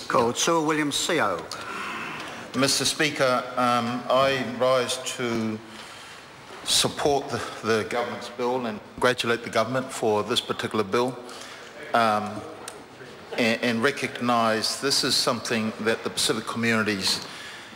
Called Sir William CO. Mr. Speaker, I rise to support the government's bill and congratulate the government for this particular bill and recognise this is something that the Pacific communities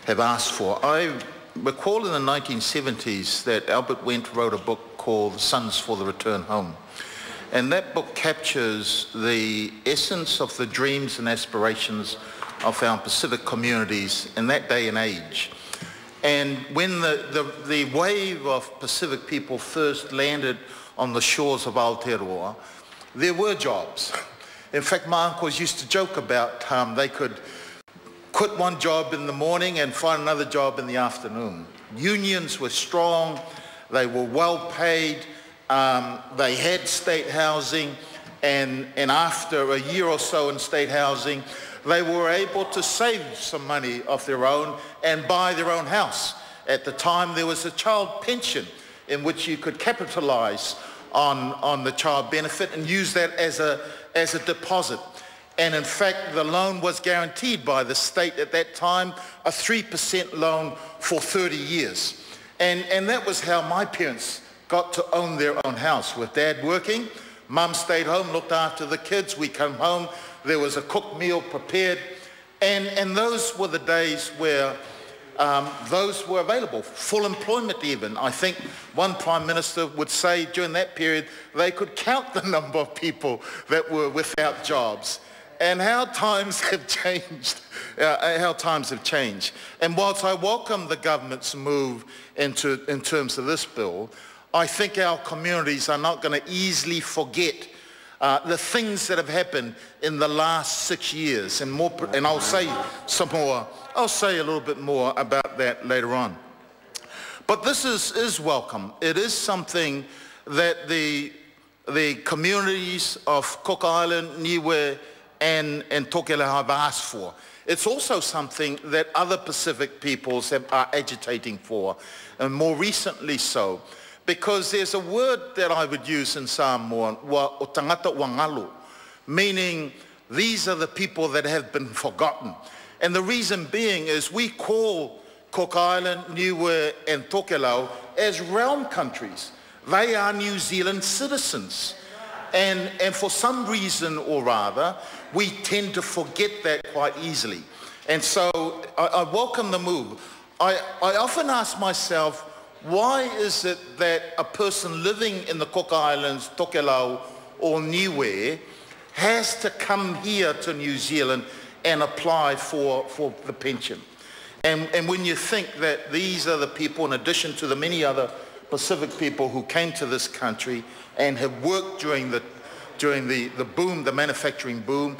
have asked for. I recall in the 1970s that Albert Wendt wrote a book called Sons for the Return Home. And that book captures the essence of the dreams and aspirations of our Pacific communities in that day and age. And when the wave of Pacific people first landed on the shores of Aotearoa, there were jobs. In fact, my uncles used to joke about they could quit one job in the morning and find another job in the afternoon. Unions were strong, they were well paid, they had state housing, and after a year or so in state housing, they were able to save some money of their own and buy their own house. At the time, there was a child pension in which you could capitalize on the child benefit and use that as a deposit. And in fact, the loan was guaranteed by the state at that time, a 3% loan for 30 years. And that was how my parents got to own their own house, with Dad working. Mum stayed home, looked after the kids. We come home, there was a cooked meal prepared. And those were the days where those were available, full employment even. I think one Prime Minister would say during that period, they could count the number of people that were without jobs. And how times have changed, And whilst I welcome the government's move in terms of this bill, I think our communities are not going to easily forget the things that have happened in the last 6 years, and I'll say some more. I'll say a little bit more about that later on. But this is welcome. It is something that the communities of Cook Island, Niue, and Tokelau have asked for. It's also something that other Pacific peoples are agitating for, and more recently so, because there's a word that I would use in Samoan, o tangata wangalu, meaning these are the people that have been forgotten. And the reason being is we call Cook Island, Niue, and Tokelau as realm countries. They are New Zealand citizens. And for some reason or rather, we tend to forget that quite easily. And so I welcome the move. I often ask myself, why is it that a person living in the Cook Islands, Tokelau, or Niue has to come here to New Zealand and apply for the pension? And when you think that these are the people, in addition to the many other Pacific people who came to this country and have worked during the boom, the manufacturing boom.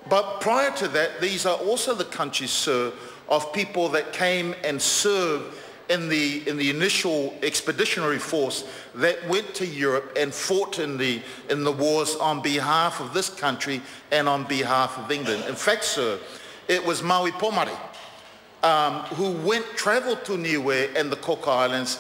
But prior to that, these are also the countries, sir, of people that came and served in the initial expeditionary force that went to Europe and fought in the wars on behalf of this country and on behalf of England. In fact, sir, it was Maui Pomare who travelled to Niue and the Cook Islands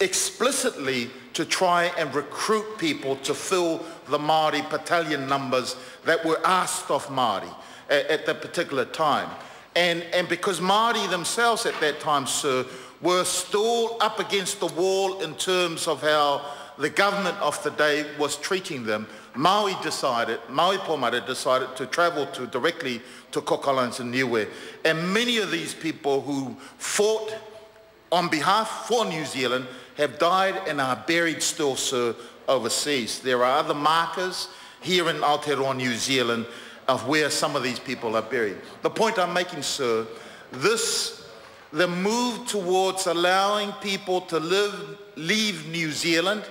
explicitly to try and recruit people to fill the Māori battalion numbers that were asked of Māori at that particular time. And because Māori themselves at that time, sir, were still up against the wall in terms of how the government of the day was treating them, Maui Pomare decided to travel directly to Cook Islands and Niue. And many of these people who fought on behalf for New Zealand have died and are buried still, sir, overseas. There are other markers here in Aotearoa, New Zealand, of where some of these people are buried. The point I'm making, sir, the move towards allowing people to leave New Zealand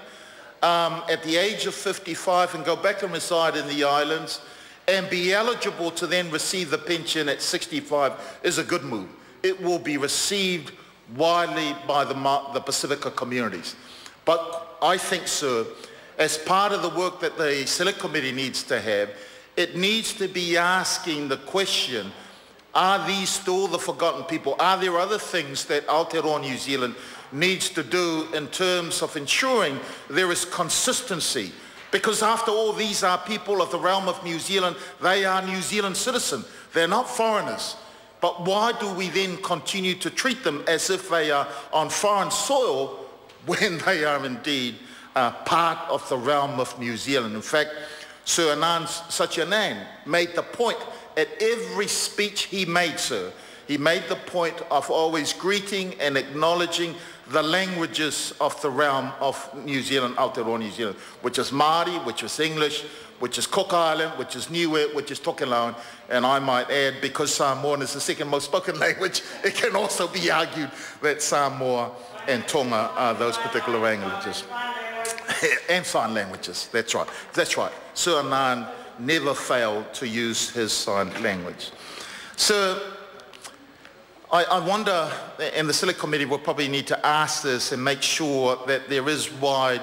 at the age of 55 and go back and reside in the islands and be eligible to then receive the pension at 65 is a good move. It will be received widely by the Pacifica communities. But I think, sir, as part of the work that the Select Committee needs to have, it needs to be asking the question, are these still the forgotten people? Are there other things that Aotearoa New Zealand needs to do in terms of ensuring there is consistency Because after all, these are people of the realm of New Zealand. They are New Zealand citizens. They're not foreigners. But why do we then continue to treat them as if they are on foreign soil when they are indeed part of the realm of New Zealand? In fact, Sir Anand Satyanan made the point at every speech he made, sir. He made the point of always greeting and acknowledging the languages of the realm of New Zealand, Aotearoa New Zealand, which is Māori, which is English, which is Cook Island, which is Niue, which is Tokelau, and I might add, because Samoan is the second most spoken language, it can also be argued that Samoa and Tonga are those particular languages. And sign languages, that's right. That's right. Sir Anand never failed to use his sign language. So I wonder, and the Select Committee will probably need to ask this and make sure that there is wide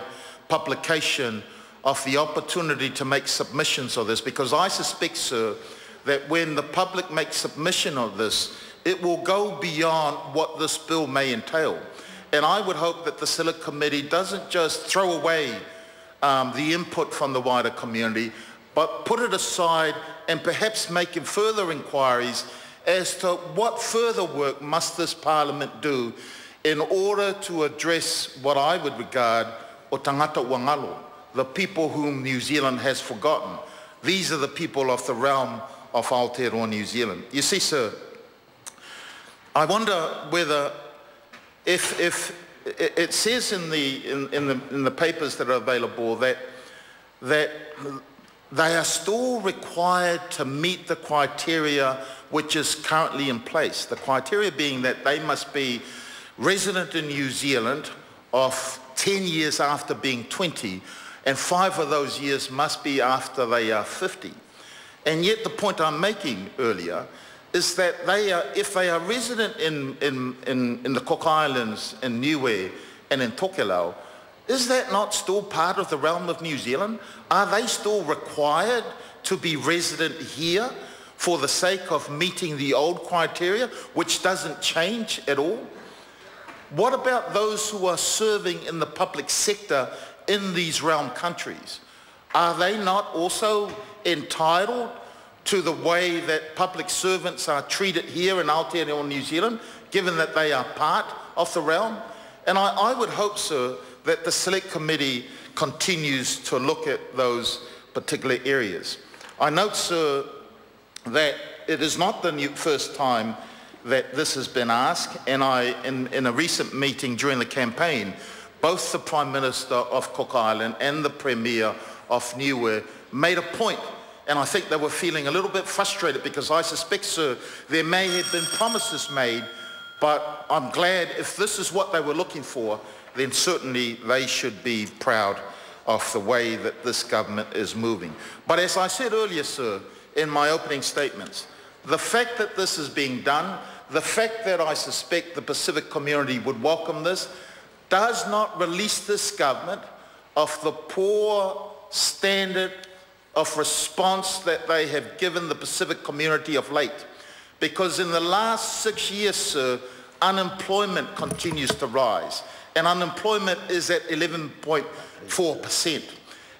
publication of the opportunity to make submissions of this, because I suspect, sir, that when the public makes submission of this, it will go beyond what this bill may entail. And I would hope that the Select Committee doesn't just throw away the input from the wider community, but put it aside and perhaps make further inquiries as to what further work must this Parliament do in order to address what I would regard o tangata wangalo, the people whom New Zealand has forgotten. These are the people of the realm of Aotearoa New Zealand. You see, sir, I wonder whether if it says in the papers that are available that they are still required to meet the criteria which is currently in place. The criteria being that they must be resident in New Zealand of 10 years after being 20, and 5 of those years must be after they are 50. And yet the point I'm making earlier is that they are, if they are resident in the Cook Islands, in Niue and in Tokelau, is that not still part of the realm of New Zealand? Are they still required to be resident here for the sake of meeting the old criteria, which doesn't change at all? What about those who are serving in the public sector in these realm countries? Are they not also entitled to the way that public servants are treated here in Aotearoa New Zealand, given that they are part of the realm? And I would hope, sir, that the Select Committee continues to look at those particular areas. I note, sir, that it is not the first time that this has been asked, and in a recent meeting during the campaign, both the Prime Minister of Cook Island and the Premier of Niue made a point, and I think they were feeling a little bit frustrated because I suspect, sir, there may have been promises made, but I'm glad if this is what they were looking for, then certainly they should be proud of the way that this government is moving. But as I said earlier, sir, in my opening statements, the fact that this is being done, the fact that I suspect the Pacific community would welcome this, does not release this government of the poor standard of response that they have given the Pacific community of late. Because in the last 6 years, sir, unemployment continues to rise. And unemployment is at 11.4%.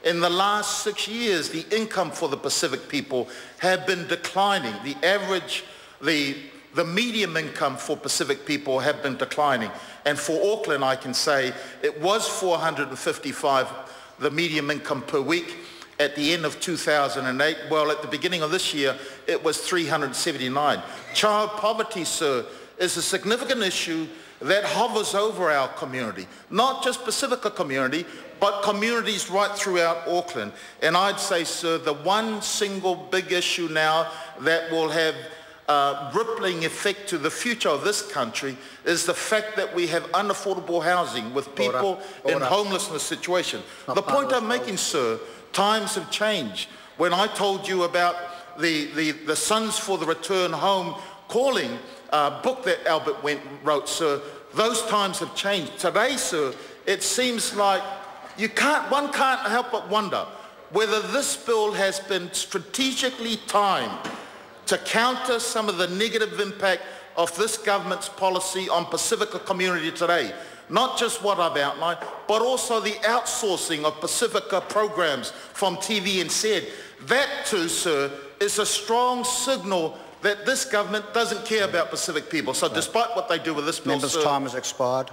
In the last 6 years, the income for the Pacific people have been declining. The average, the medium income for Pacific people have been declining. And for Auckland, I can say it was $455, the medium income per week. At the end of 2008, well, at the beginning of this year, it was $379. Child poverty, sir, is a significant issue that hovers over our community, not just Pacifica community, but communities right throughout Auckland. And I'd say, sir, the one single big issue now that will have rippling effect to the future of this country is the fact that we have unaffordable housing with people in homelessness situation. The point I'm making, sir, times have changed. When I told you about the Sons for the Return Home calling book that Albert wrote, sir, those times have changed. Today, sir, it seems like one can't help but wonder whether this bill has been strategically timed to counter some of the negative impact of this government's policy on Pacifica community today. not just what I've outlined, but also the outsourcing of Pacifica programs from TV and said, that too, sir, is a strong signal that this government doesn't care about Pacific people. So despite what they do with this bill, Member's time has expired.